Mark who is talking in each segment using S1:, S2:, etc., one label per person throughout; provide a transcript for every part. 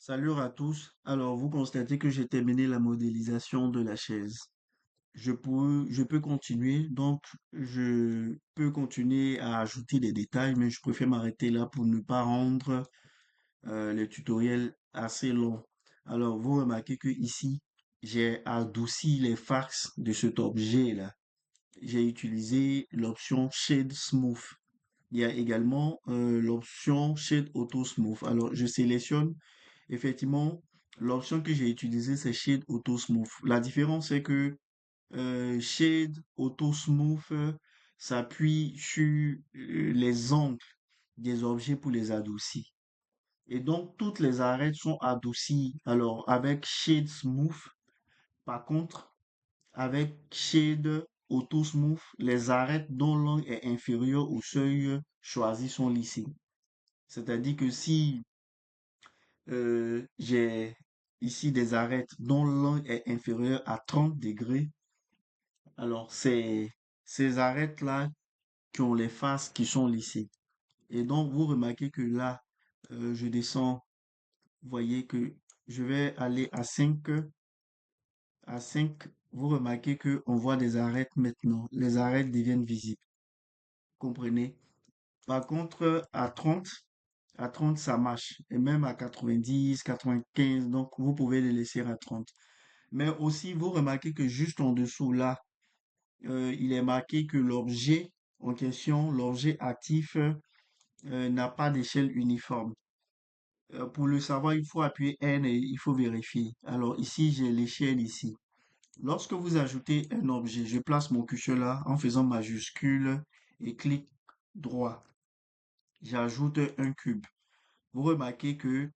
S1: Salut à tous. Alors, vous constatez que j'ai terminé la modélisation de la chaise. Je peux continuer, donc je peux continuer à ajouter des détails, mais je préfère m'arrêter là pour ne pas rendre le tutoriel assez long. Alors, vous remarquez que ici, j'ai adouci les faces de cet objet-là. J'ai utilisé l'option Shade Smooth. Il y a également l'option Shade Auto Smooth. Alors, je sélectionne effectivement l'option que j'ai utilisée, c'est Shade Auto Smooth. La différence, c'est que Shade Auto Smooth s'appuie sur les angles des objets pour les adoucir. Et donc, toutes les arêtes sont adoucies. Alors, avec Shade Smooth, par contre, avec Shade Auto Smooth, les arêtes dont l'angle est inférieur au seuil choisi sont lissées. C'est-à-dire que si j'ai ici des arêtes dont l'angle est inférieur à 30 degrés, alors c'est ces arêtes-là qui ont les faces qui sont lissées. Et donc, vous remarquez que là, je descends, vous voyez que je vais aller à 5. À 5, vous remarquez que on voit des arêtes maintenant. Les arêtes deviennent visibles. Comprenez? Par contre, à trente, ça marche. Et même à 90, 95, donc vous pouvez les laisser à 30. Mais aussi, vous remarquez que juste en dessous, là, il est marqué que l'objet en question, l'objet actif, n'a pas d'échelle uniforme. Pour le savoir, il faut appuyer N et il faut vérifier. Alors ici, j'ai l'échelle ici. Lorsque vous ajoutez un objet, je place mon curseur là en faisant majuscule et clic droit. J'ajoute un cube. Vous remarquez que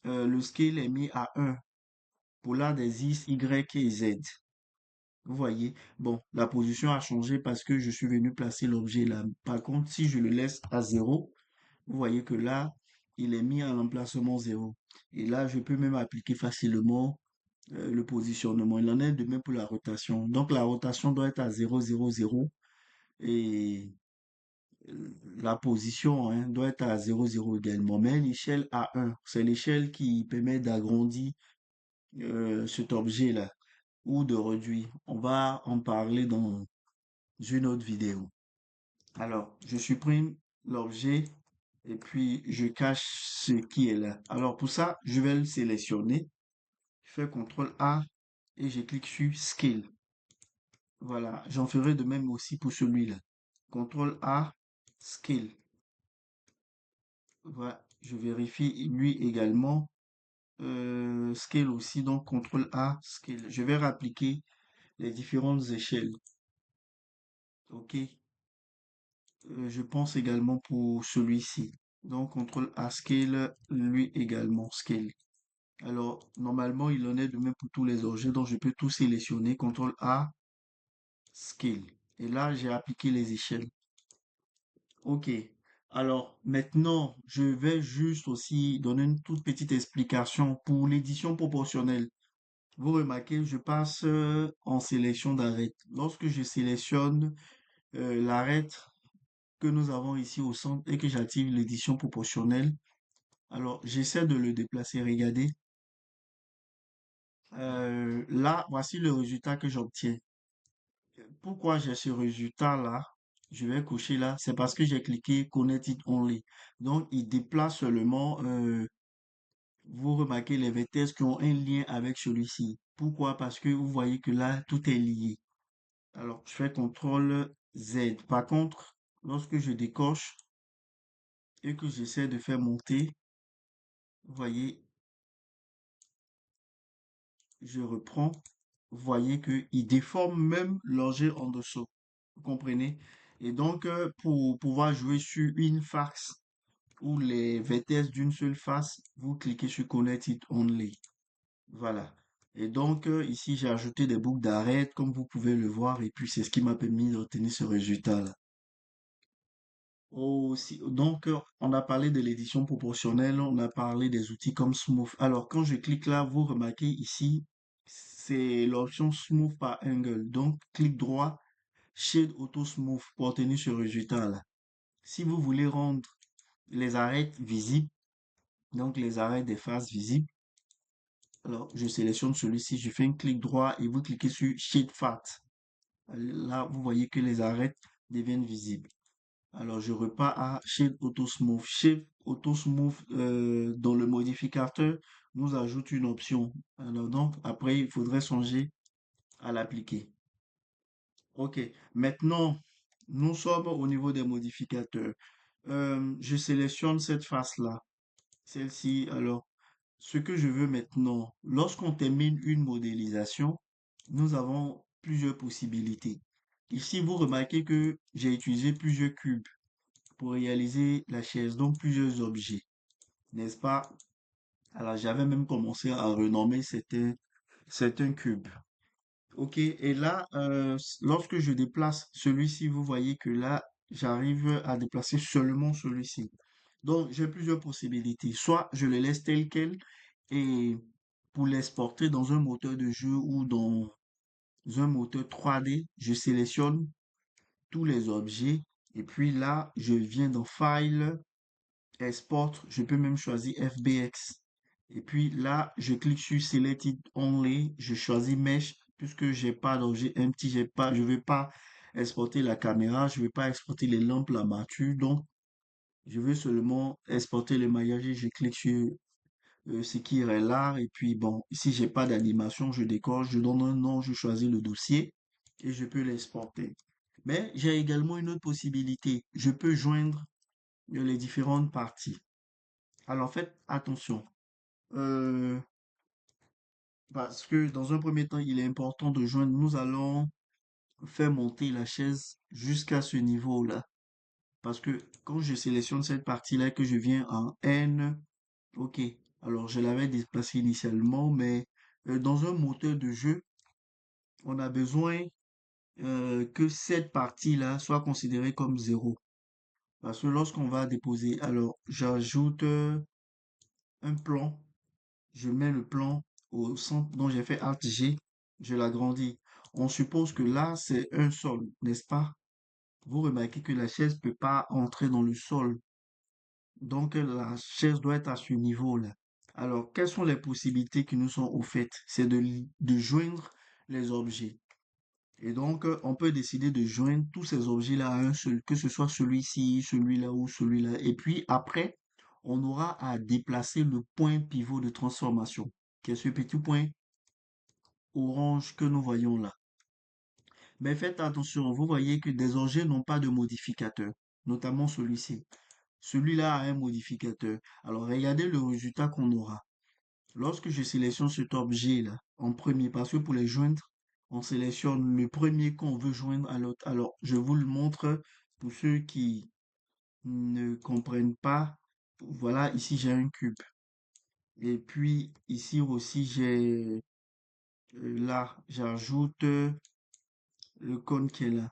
S1: le scale est mis à 1 pour là des X, Y et Z. Vous voyez, bon, la position a changé parce que je suis venu placer l'objet là. Par contre, si je le laisse à 0, vous voyez que là, il est mis à l'emplacement 0. Et là, je peux même appliquer facilement le positionnement. Il en est de même pour la rotation. Donc, la rotation doit être à 0, 0, 0. Et la position hein, doit être à 0, 0 également. Mais l'échelle à 1, c'est l'échelle qui permet d'agrandir cet objet-là ou de réduire. On va en parler dans une autre vidéo. Alors, je supprime l'objet et puis je cache ce qui est là. Alors, pour ça, je vais le sélectionner. Je fais CTRL A et je clique sur Scale. Voilà, j'en ferai de même aussi pour celui-là. CTRL A, Scale. Voilà, je vérifie lui également. Scale aussi, donc CTRL A, Scale. Je vais réappliquer les différentes échelles. OK. Je pense également pour celui-ci. Donc, CTRL A Scale, lui également Scale. Alors, normalement, il en est de même pour tous les objets, donc je peux tout sélectionner. CTRL A Scale. Et là, j'ai appliqué les échelles. OK. Alors, maintenant, je vais juste aussi donner une toute petite explication pour l'édition proportionnelle. Vous remarquez, je passe en sélection d'arête. Lorsque je sélectionne l'arête que nous avons ici au centre et que j'active l'édition proportionnelle. Alors, j'essaie de le déplacer. Regardez. Là, voici le résultat que j'obtiens. Pourquoi j'ai ce résultat-là? Je vais coucher là. C'est parce que j'ai cliqué Connect it only. Donc, il déplace seulement, vous remarquez les vertèbres qui ont un lien avec celui-ci. Pourquoi? Parce que vous voyez que là, tout est lié. Alors, je fais CTRL Z. Par contre, lorsque je décoche et que j'essaie de faire monter, vous voyez, je reprends, vous voyez qu'il déforme même l'objet en dessous. Vous comprenez? Et donc, pour pouvoir jouer sur une face ou les vertèbres d'une seule face, vous cliquez sur Connect it only. Voilà. Et donc, ici, j'ai ajouté des boucles d'arrêt, comme vous pouvez le voir, et puis c'est ce qui m'a permis d'obtenir ce résultat-là. Aussi, donc, on a parlé de l'édition proportionnelle, on a parlé des outils comme Smooth. Alors, quand je clique là, vous remarquez ici, c'est l'option Smooth par Angle. Donc, clic droit, Shade Auto Smooth pour obtenir ce résultat-là. Si vous voulez rendre les arêtes visibles, donc les arêtes des faces visibles, Alors, je sélectionne celui-ci, je fais un clic droit et vous cliquez sur Shade Fat. Là, vous voyez que les arêtes deviennent visibles. Alors, je repars à Shade Auto Smooth. Shade Auto Smooth, dans le modificateur, nous ajoute une option. Alors, donc, après, il faudrait songer à l'appliquer. OK. Maintenant, nous sommes au niveau des modificateurs. Je sélectionne cette face-là. Celle-ci, alors, ce que je veux maintenant, lorsqu'on termine une modélisation, nous avons plusieurs possibilités. Ici, vous remarquez que j'ai utilisé plusieurs cubes pour réaliser la chaise, donc plusieurs objets, n'est-ce pas? Alors, j'avais même commencé à renommer certains cubes. OK, et là, lorsque je déplace celui-ci, vous voyez que là, j'arrive à déplacer seulement celui-ci. Donc, j'ai plusieurs possibilités. Soit je le laisse tel quel et pour l'exporter dans un moteur de jeu ou dans un moteur 3D, je sélectionne tous les objets et puis là, je viens dans File, Export, je peux même choisir FBX. Et puis là, je clique sur Select It Only, je choisis Mesh puisque j'ai pas d'objet empty, je vais pas exporter la caméra, je vais pas exporter les lampes, la batterie, donc je veux seulement exporter le maillage et je clique sur ce qui est là. Et puis bon, ici j'ai pas d'animation, je décoche, je donne un nom, je choisis le dossier et je peux l'exporter. Mais j'ai également une autre possibilité. Je peux joindre les différentes parties. Alors faites attention. euh, Parce que dans un premier temps, il est important de joindre. Nous allons faire monter la chaise jusqu'à ce niveau-là. Parce que quand je sélectionne cette partie-là, que je viens en N, ok. Alors je l'avais déplacé initialement, mais dans un moteur de jeu, on a besoin que cette partie-là soit considérée comme zéro. Parce que lorsqu'on va déposer, alors j'ajoute un plan, je mets le plan au centre dont j'ai fait Alt G, je l'agrandis. On suppose que là, c'est un sol, n'est-ce pas? Vous remarquez que la chaise ne peut pas entrer dans le sol. Donc, la chaise doit être à ce niveau-là. Alors, quelles sont les possibilités qui nous sont offertes? C'est de joindre les objets. Et donc, on peut décider de joindre tous ces objets-là à un seul, que ce soit celui-ci, celui-là ou celui-là. Et puis, après, on aura à déplacer le point pivot de transformation, qui est ce petit point orange que nous voyons là. Mais faites attention, vous voyez que des objets n'ont pas de modificateur, notamment celui-ci. Celui-là a un modificateur. Alors, regardez le résultat qu'on aura. Lorsque je sélectionne cet objet-là en premier, parce que pour les joindre, on sélectionne le premier qu'on veut joindre à l'autre. Alors, je vous le montre pour ceux qui ne comprennent pas. Voilà, ici j'ai un cube. Et puis ici aussi j'ai là, j'ajoute le cône qui est là.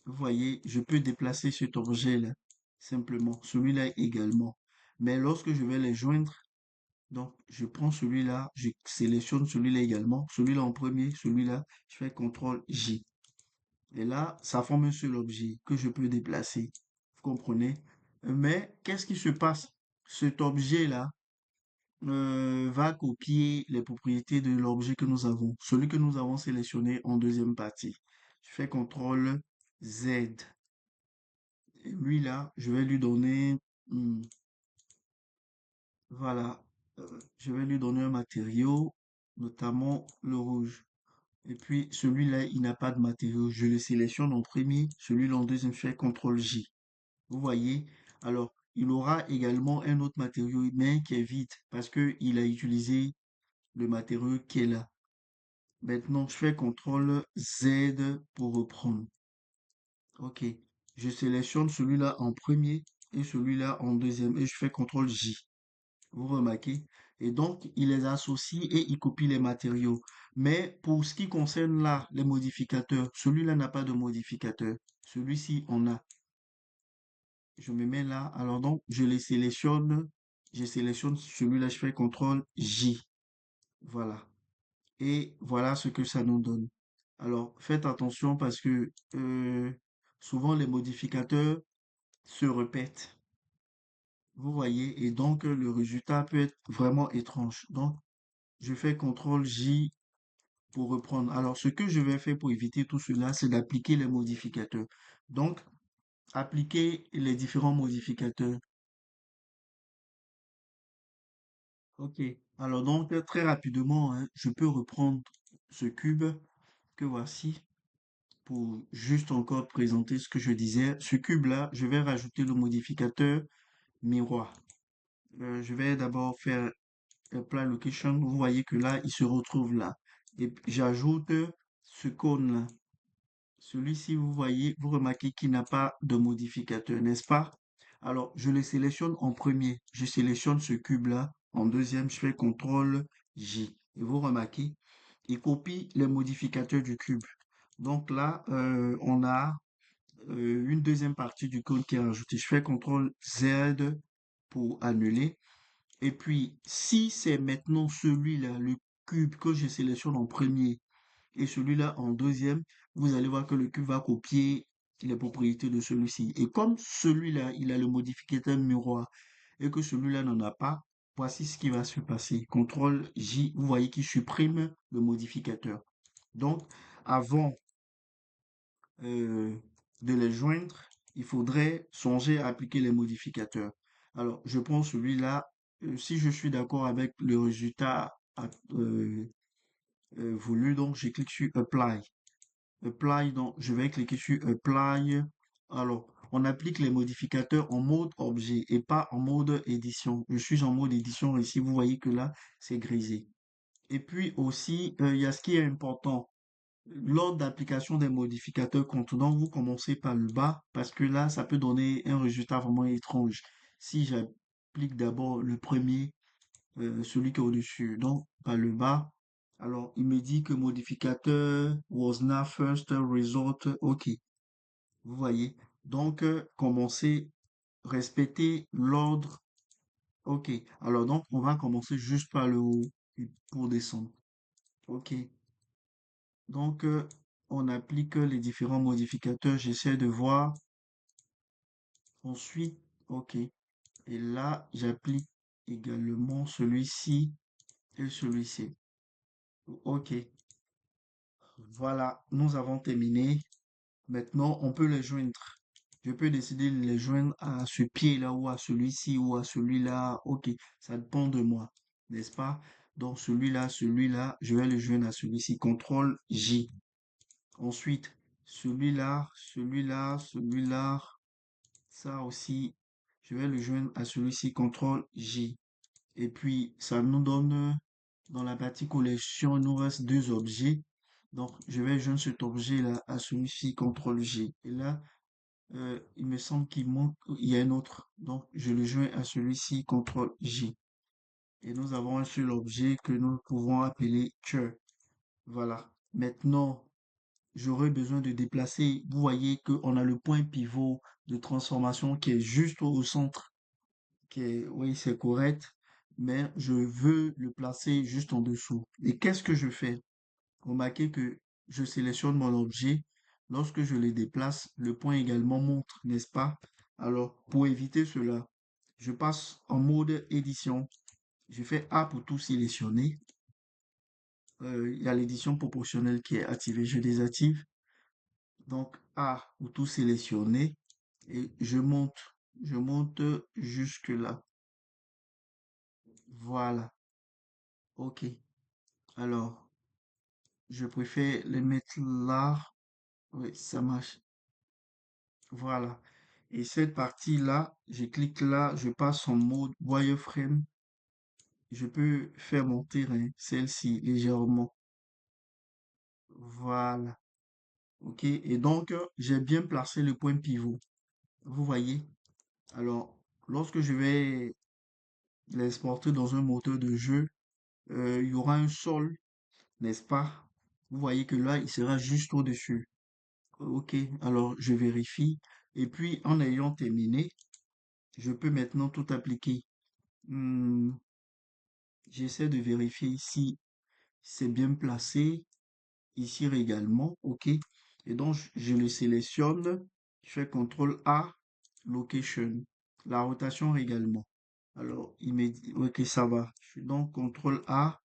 S1: Vous voyez, je peux déplacer cet objet-là simplement. Celui-là également. Mais lorsque je vais les joindre, donc, je prends celui-là, je sélectionne celui-là également, celui-là en premier, celui-là, je fais CTRL J. Et là, ça forme un seul objet que je peux déplacer. Vous comprenez? Mais qu'est-ce qui se passe? Cet objet-là va copier les propriétés de l'objet que nous avons, celui que nous avons sélectionné en deuxième partie. Je fais CTRL Z. Et lui là, je vais lui donner, voilà, je vais lui donner un matériau, notamment le rouge. Et puis celui-là, il n'a pas de matériau. Je le sélectionne en premier, celui-là en deuxième, je fais CTRL J. Vous voyez? Alors, il aura également un autre matériau, mais qui est vide, parce que il a utilisé le matériau qui est là. Maintenant, je fais CTRL Z pour reprendre. Ok. Je sélectionne celui-là en premier et celui-là en deuxième, et je fais CTRL J. Vous remarquez? Et donc, il les associe et il copie les matériaux. Mais pour ce qui concerne là, les modificateurs, celui-là n'a pas de modificateur. Celui-ci, on a. Je me mets là. Alors donc, je les sélectionne. Je sélectionne celui-là, je fais CTRL J. Voilà. Et voilà ce que ça nous donne. Alors, faites attention parce que souvent les modificateurs se répètent. Vous voyez? Et donc, le résultat peut être vraiment étrange. Donc, Je fais CTRL J pour reprendre. Alors, ce que je vais faire pour éviter tout cela, c'est d'appliquer les modificateurs. Donc, appliquer les différents modificateurs. Ok. Alors, donc, très rapidement, hein, je peux reprendre ce cube que voici pour juste encore présenter ce que je disais. Ce cube-là, je vais rajouter le modificateur miroir. Je vais d'abord faire apply location. Vous voyez que là, il se retrouve là. Et j'ajoute ce cône-là. Celui-ci, vous voyez, vous remarquez qu'il n'a pas de modificateur, n'est-ce pas? Alors, je le sélectionne en premier. Je sélectionne ce cube-là. En deuxième, je fais CTRL J. Et vous remarquez, il copie les modificateurs du cube. Donc là, on a une deuxième partie du code qui est rajoutée. Je fais CTRL Z pour annuler. Et puis, si c'est maintenant celui-là, le cube que je sélectionne en premier, et celui-là en deuxième, vous allez voir que le cube va copier les propriétés de celui-ci. Et comme celui-là, il a le modificateur miroir et que celui-là n'en a pas, voici ce qui va se passer. CTRL J, vous voyez qu'il supprime le modificateur. Donc, avant euh, de les joindre, il faudrait songer à appliquer les modificateurs. Alors, je prends celui-là. Si je suis d'accord avec le résultat voulu, donc je clique sur Apply. Apply, donc je vais cliquer sur Apply. Alors, on applique les modificateurs en mode objet et pas en mode édition. Je suis en mode édition ici, vous voyez que là, c'est grisé. Et puis aussi, il y a ce qui est important. Lors d'application des modificateurs contenants, vous commencez par le bas parce que là, ça peut donner un résultat vraiment étrange. Si j'applique d'abord le premier, celui qui est au-dessus, donc par le bas, alors il me dit que modificateur was not first result, ok. Vous voyez. Donc, commencer, respecter l'ordre, ok. Alors donc, on va commencer juste par le haut pour descendre. Ok. Donc, on applique les différents modificateurs. J'essaie de voir. Ensuite, ok. Et là, j'applique également celui-ci et celui-ci. Ok. Voilà, nous avons terminé. Maintenant, on peut les joindre. Je peux décider de les joindre à ce pied-là ou à celui-ci ou à celui-là. Ok, ça dépend de moi, n'est-ce pas? Donc celui-là, je vais le joindre à celui-ci. CTRL J. Ensuite, celui-là, celui-là, celui-là, ça aussi, je vais le joindre à celui-ci. CTRL J. Et puis, ça nous donne, dans la partie collection, il nous reste deux objets. Donc, je vais joindre cet objet-là à celui-ci. CTRL J. Et là, il me semble qu'il manque, il y a un autre. Donc, je le joins à celui-ci, CTRL J. Et nous avons un seul objet que nous pouvons appeler char. Voilà. Maintenant, j'aurai besoin de déplacer. Vous voyez qu'on a le point pivot de transformation qui est juste au centre. Oui, c'est correct. Mais je veux le placer juste en dessous. Et qu'est-ce que je fais? Remarquez que je sélectionne mon objet. Lorsque je le déplace, le point également monte, n'est-ce pas? Alors, pour éviter cela, je passe en mode édition. Je fais A pour tout sélectionner. Il y a l'édition proportionnelle qui est activée. Je désactive. Donc, A pour tout sélectionner. Et je monte. Je monte jusque là. Voilà. OK. Alors, je préfère les mettre là. Oui, ça marche. Voilà. Et cette partie-là, je clique là, je passe en mode wireframe. Je peux faire monter hein, celle-ci légèrement. Voilà. OK. Et donc, j'ai bien placé le point pivot. Vous voyez? Alors, lorsque je vais l'exporter dans un moteur de jeu, il y aura un sol, n'est-ce pas? Vous voyez que là, il sera juste au-dessus. OK. Alors, je vérifie. Et puis, en ayant terminé, je peux maintenant tout appliquer. Hmm, j'essaie de vérifier ici, c'est bien placé. Ici également, OK. Et donc, je le sélectionne. Je fais CTRL A, Location. La rotation également. Alors, il me dit, OK, ça va. Je fais donc CTRL A,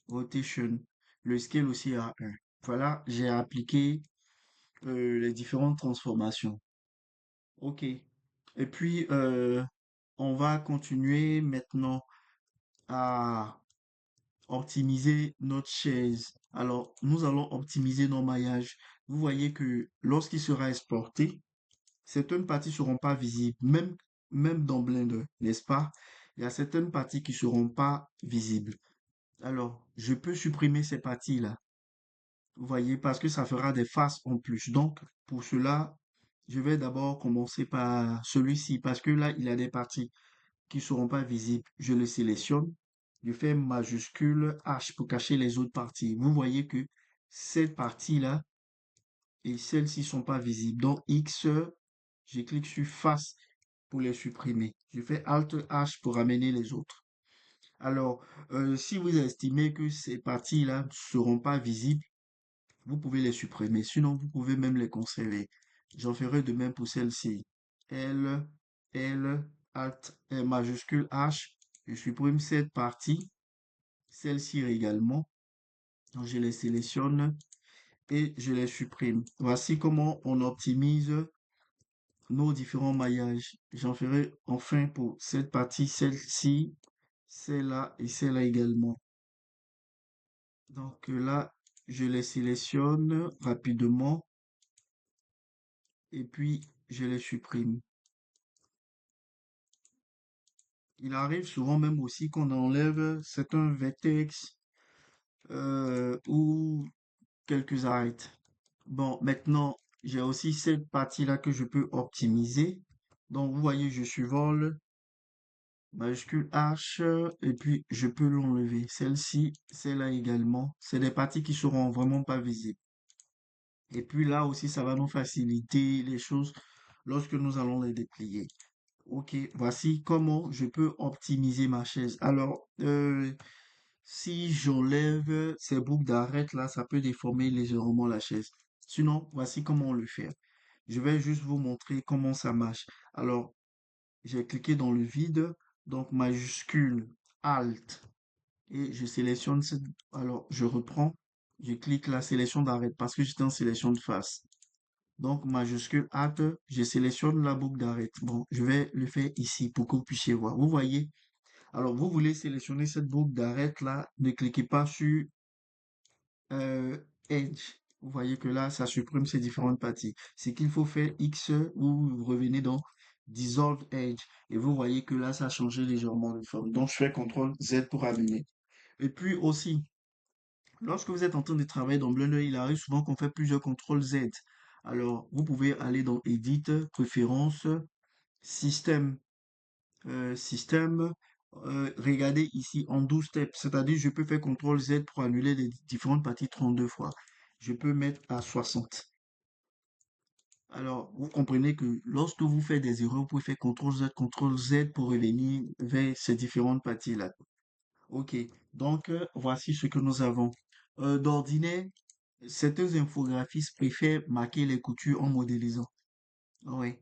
S1: rotation. Le scale aussi à 1. Voilà, j'ai appliqué les différentes transformations. OK. Et puis, on va continuer maintenant à optimiser notre chaise. Alors, nous allons optimiser nos maillages. Vous voyez que lorsqu'il sera exporté, certaines parties seront pas visibles, même dans Blender, n'est-ce pas? Il y a certaines parties qui seront pas visibles. Alors, je peux supprimer ces parties-là. Vous voyez, parce que ça fera des faces en plus. Donc, pour cela, je vais d'abord commencer par celui-ci, parce que là, il a des parties qui seront pas visibles. Je le sélectionne, je fais majuscule H pour cacher les autres parties. Vous voyez que cette partie-là et celles-ci sont pas visibles. Donc, X, je clique sur face pour les supprimer. Je fais Alt H pour amener les autres. Alors, si vous estimez que ces parties-là ne seront pas visibles, vous pouvez les supprimer. Sinon, vous pouvez même les conserver. J'en ferai de même pour celle-ci. L, L, Alt, majuscule H. Je supprime cette partie. Celle-ci également. Donc, je les sélectionne et je les supprime. Voici comment on optimise nos différents maillages. J'en ferai enfin pour cette partie, celle-ci, celle-là et celle-là également. Donc là, je les sélectionne rapidement et puis je les supprime. Il arrive souvent même aussi qu'on enlève certains vertex ou quelques arêtes. Bon, maintenant, j'ai aussi cette partie-là que je peux optimiser. Donc, vous voyez, je survole majuscule H et puis je peux l'enlever. Celle-ci, celle-là également. C'est des parties qui seront vraiment pas visibles. Et puis là aussi, ça va nous faciliter les choses lorsque nous allons les déplier. Ok, voici comment je peux optimiser ma chaise. Alors, si j'enlève ces boucles d'arête là, ça peut déformer légèrement la chaise. Sinon, voici comment on le fait. Je vais juste vous montrer comment ça marche. Alors, j'ai cliqué dans le vide, donc majuscule Alt et je sélectionne cette. Alors, je reprends, je clique la sélection d'arête parce que j'étais en sélection de face. Donc, majuscule Alt, je sélectionne la boucle d'arête. Bon, je vais le faire ici pour que vous puissiez voir. Vous voyez? Alors, vous voulez sélectionner cette boucle d'arête là, ne cliquez pas sur euh, Edge. Vous voyez que là, ça supprime ces différentes parties. C'est qu'il faut faire X ou vous revenez dans Dissolve Edge. Et vous voyez que là, ça a changé légèrement de forme. Donc, je fais CTRL Z pour amener. Et puis aussi, lorsque vous êtes en train de travailler dans Blender, il arrive souvent qu'on fait plusieurs CTRL Z. Alors, vous pouvez aller dans Edit, Préférences, Système, Système. Regardez ici en 12 steps, c'est-à-dire je peux faire CTRL Z pour annuler les différentes parties 32 fois. Je peux mettre à 60. Alors, vous comprenez que lorsque vous faites des erreurs, vous pouvez faire CTRL Z pour revenir vers ces différentes parties-là. Ok, donc voici ce que nous avons. D'ordinaire, certains infographistes préfèrent marquer les coutures en modélisant. Oui,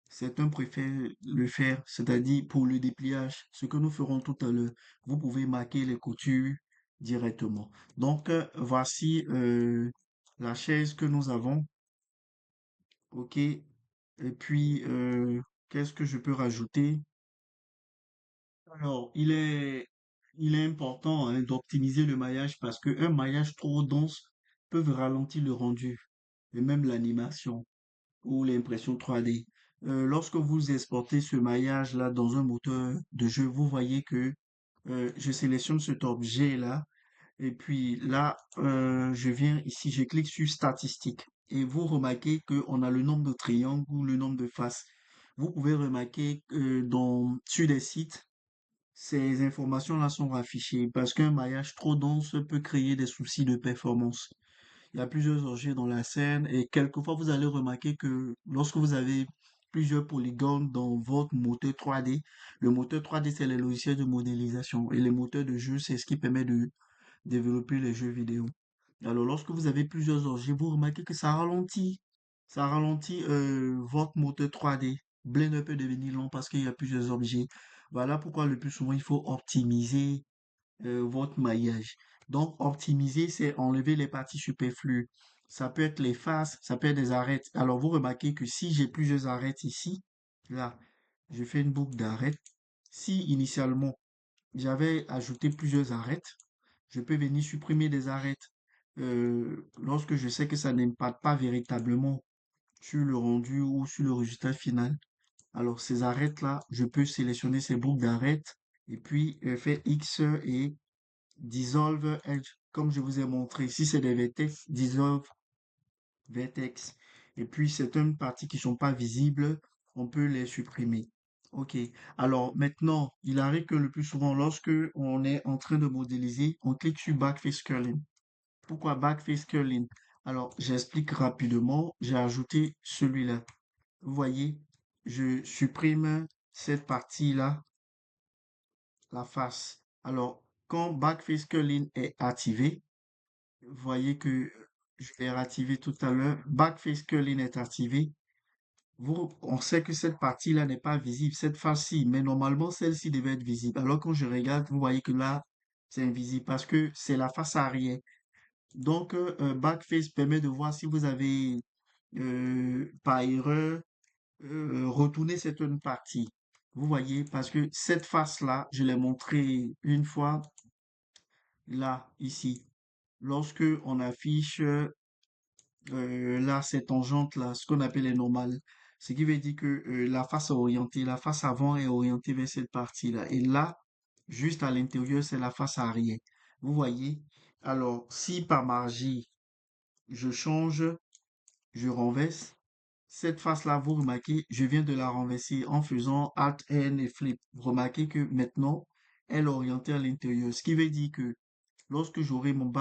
S1: certains préfèrent le faire, c'est-à-dire pour le dépliage, ce que nous ferons tout à l'heure. Vous pouvez marquer les coutures directement. Donc, voici la chaise que nous avons. OK. Et puis, qu'est-ce que je peux rajouter? Alors, il est important hein, d'optimiser le maillage parce qu'un maillage trop dense peut ralentir le rendu et même l'animation ou l'impression 3D. Lorsque vous exportez ce maillage-là dans un moteur de jeu, vous voyez que je sélectionne cet objet-là et puis là, je viens ici, je clique sur statistiques et vous remarquez qu'on a le nombre de triangles ou le nombre de faces. Vous pouvez remarquer que sur des sites, ces informations-là sont affichées parce qu'un maillage trop dense peut créer des soucis de performance. Il y a plusieurs objets dans la scène et quelquefois vous allez remarquer que lorsque vous avez plusieurs polygones dans votre moteur 3D, le moteur 3D c'est les logiciels de modélisation et les moteurs de jeu c'est ce qui permet de développer les jeux vidéo. Alors lorsque vous avez plusieurs objets, vous remarquez que ça ralentit votre moteur 3D. Blender peut devenir long parce qu'il y a plusieurs objets. Voilà pourquoi le plus souvent il faut optimiser votre maillage. Donc, optimiser, c'est enlever les parties superflues. Ça peut être les faces, ça peut être des arêtes. Alors, vous remarquez que si j'ai plusieurs arêtes ici, là, je fais une boucle d'arêtes. Si initialement, j'avais ajouté plusieurs arêtes, je peux venir supprimer des arêtes. Lorsque je sais que ça n'impacte pas véritablement sur le rendu ou sur le résultat final. Alors, ces arêtes-là, je peux sélectionner ces boucles d'arêtes et puis faire X et dissolve edge. Comme je vous ai montré, si c'est des vertex, dissolve vertex. Et puis, certaines parties qui sont pas visibles, on peut les supprimer. OK. Alors, maintenant, il arrive que le plus souvent, lorsque on est en train de modéliser, on clique sur Backface Curling. Pourquoi Backface Curling? Alors, j'explique rapidement. J'ai ajouté celui-là. Vous voyez, je supprime cette partie-là, la face. Alors, quand Backface Curling est activé, vous voyez que je l'ai réactivé tout à l'heure. Backface Curling est activé. On sait que cette partie-là n'est pas visible, cette face-ci, mais normalement, celle-ci devait être visible. Alors, quand je regarde, vous voyez que là, c'est invisible parce que c'est la face arrière. Donc, Backface permet de voir si vous avez, par erreur, retourné certaines parties. Vous voyez, parce que cette face-là, je l'ai montré une fois, là, ici. Lorsque on affiche là, cette tangente-là, ce qu'on appelle les normales, ce qui veut dire que la face est orientée, la face avant est orientée vers cette partie-là. Et là, juste à l'intérieur, c'est la face arrière. Vous voyez? Alors, si par magie, je change, je renverse, cette face-là, vous remarquez, je viens de la renverser en faisant Alt N et Flip. Vous remarquez que maintenant, elle est orientée à l'intérieur. Ce qui veut dire que lorsque j'aurai mon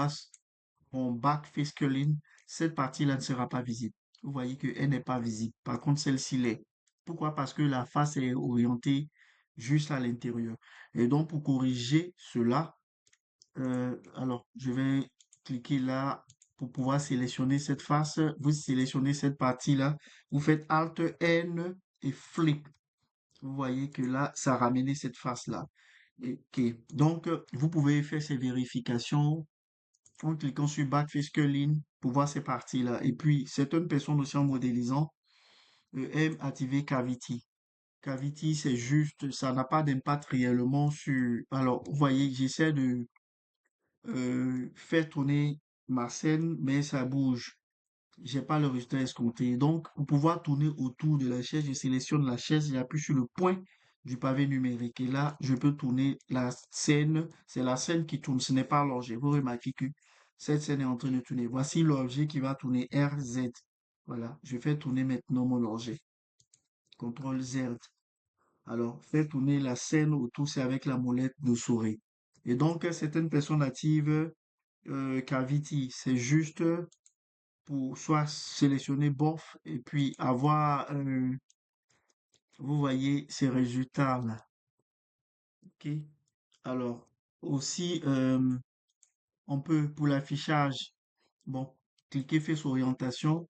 S1: back face curling, cette partie-là ne sera pas visible. Vous voyez qu'elle n'est pas visible. Par contre, celle-ci l'est. Pourquoi? Parce que la face est orientée juste à l'intérieur. Et donc, pour corriger cela, alors, je vais cliquer là pour pouvoir sélectionner cette face. Vous sélectionnez cette partie-là. Vous faites Alt N et Flip. Vous voyez que là, ça a ramené cette face-là. Ok. Donc, vous pouvez faire ces vérifications en cliquant sur Backface Curling pour voir ces parties-là. Et puis, certaines personnes aussi en modélisant aiment activer Cavity. Cavity, c'est juste, ça n'a pas d'impact réellement sur... Alors, vous voyez, j'essaie de faire tourner ma scène, mais ça bouge. J'ai pas le résultat escompté. Donc, pour pouvoir tourner autour de la chaise, je sélectionne la chaise, j'appuie sur le point du pavé numérique. Et là, je peux tourner la scène. C'est la scène qui tourne, ce n'est pas l'objet. Vous remarquez que cette scène est en train de tourner. Voici l'objet qui va tourner RZ. Voilà, je fais tourner maintenant mon objet. CTRL Z. Alors, faire tourner la scène autour, c'est avec la molette de souris. Et donc, certaines personnes activent Cavity. C'est juste pour soit sélectionner bof et puis avoir, vous voyez ces résultats-là. OK? Alors, aussi, on peut, pour l'affichage, bon, cliquer Face Orientation.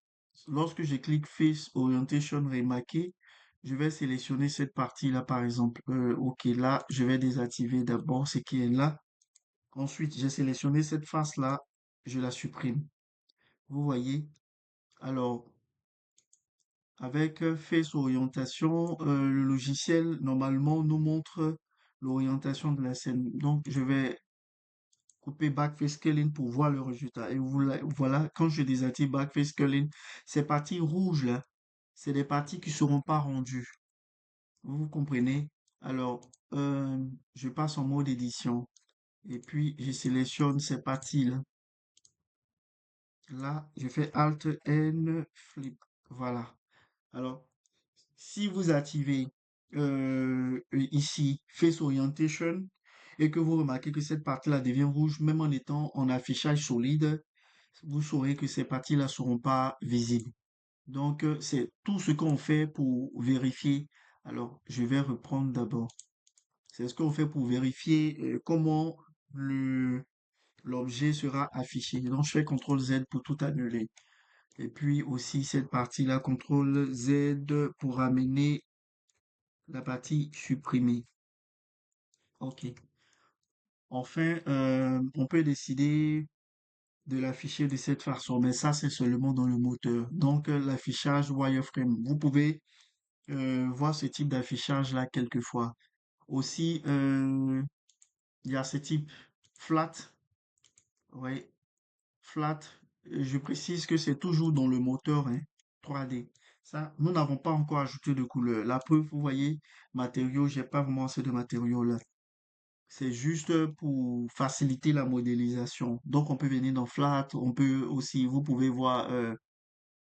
S1: Lorsque je clique Face Orientation, remarquez, je vais sélectionner cette partie-là, par exemple. OK, là, je vais désactiver d'abord ce qui est là. Ensuite, j'ai sélectionné cette face-là, je la supprime. Vous voyez? Alors, avec Face Orientation, le logiciel normalement nous montre l'orientation de la scène. Donc, je vais couper Backface Scaling pour voir le résultat. Et voilà, quand je désactive Backface Scaling, ces parties rouges là, c'est des parties qui seront pas rendues. Vous comprenez? Alors, je passe en mode édition et puis je sélectionne ces parties là. Là, je fais Alt N Flip. Voilà. Alors, si vous activez ici Face Orientation et que vous remarquez que cette partie-là devient rouge, même en étant en affichage solide, vous saurez que ces parties-là ne seront pas visibles. Donc, c'est tout ce qu'on fait pour vérifier. Alors, je vais reprendre d'abord. C'est ce qu'on fait pour vérifier comment l'objet sera affiché. Donc, je fais CTRL Z pour tout annuler. Et puis aussi cette partie-là, CTRL Z pour amener la partie supprimée. OK. Enfin, on peut décider de l'afficher de cette façon, mais ça, c'est seulement dans le moteur. Donc, l'affichage wireframe, vous pouvez voir ce type d'affichage-là quelquefois. Aussi, il y a ce type flat. Oui, flat. Je précise que c'est toujours dans le moteur, hein, 3D. Ça, nous n'avons pas encore ajouté de couleur. La preuve, vous voyez, matériaux, j'ai pas vraiment assez de matériaux là. C'est juste pour faciliter la modélisation. Donc, on peut venir dans Flat, on peut aussi, vous pouvez voir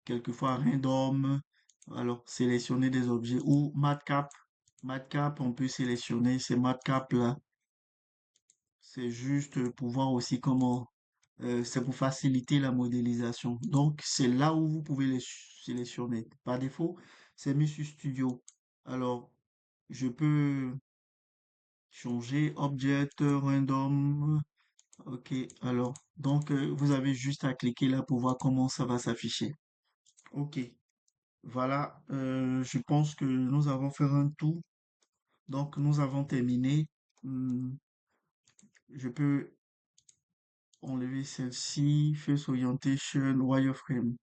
S1: quelquefois Random, alors sélectionner des objets ou Matcap. Matcap, on peut sélectionner ces Matcap là. C'est juste pour voir aussi comment, c'est pour faciliter la modélisation. Donc, c'est là où vous pouvez les sélectionner. Par défaut, c'est mis sur Studio. Alors, je peux changer Object Random. Ok, alors, donc vous avez juste à cliquer là pour voir comment ça va s'afficher. Ok, voilà, je pense que nous avons fait un tour. Donc, nous avons terminé. Hmm, je peux enlever celle-ci, Face Orientation, Wireframe.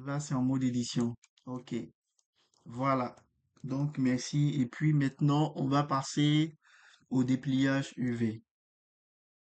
S1: Là, c'est en mode édition. Ok, voilà. Donc, merci. Et puis maintenant, on va passer au dépliage UV.